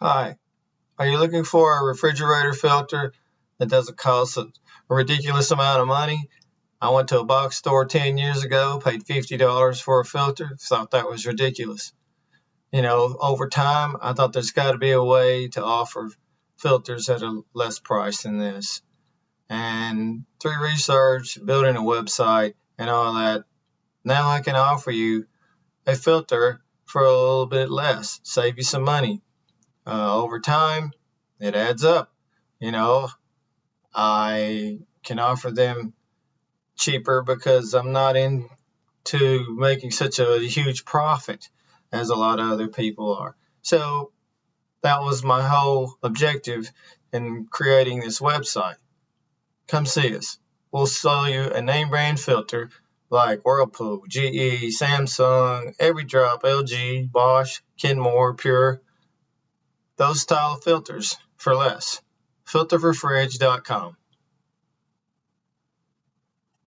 Hi, are you looking for a refrigerator filter that doesn't cost a ridiculous amount of money? I went to a box store 10 years ago, paid $50 for a filter, thought that was ridiculous. Over time, I thought there's got to be a way to offer filters at a less price than this. And through research, building a website, and all that, now I can offer you a filter for a little bit less, save you some money. Over time, it adds up. You know, I can offer them cheaper because I'm not into making such a huge profit as a lot of other people are. So that was my whole objective in creating this website. Come see us. We'll sell you a name brand filter like Whirlpool, GE, Samsung, Every Drop, LG, Bosch, Kenmore, Pure, those style filters for less. Filterforfridge.com.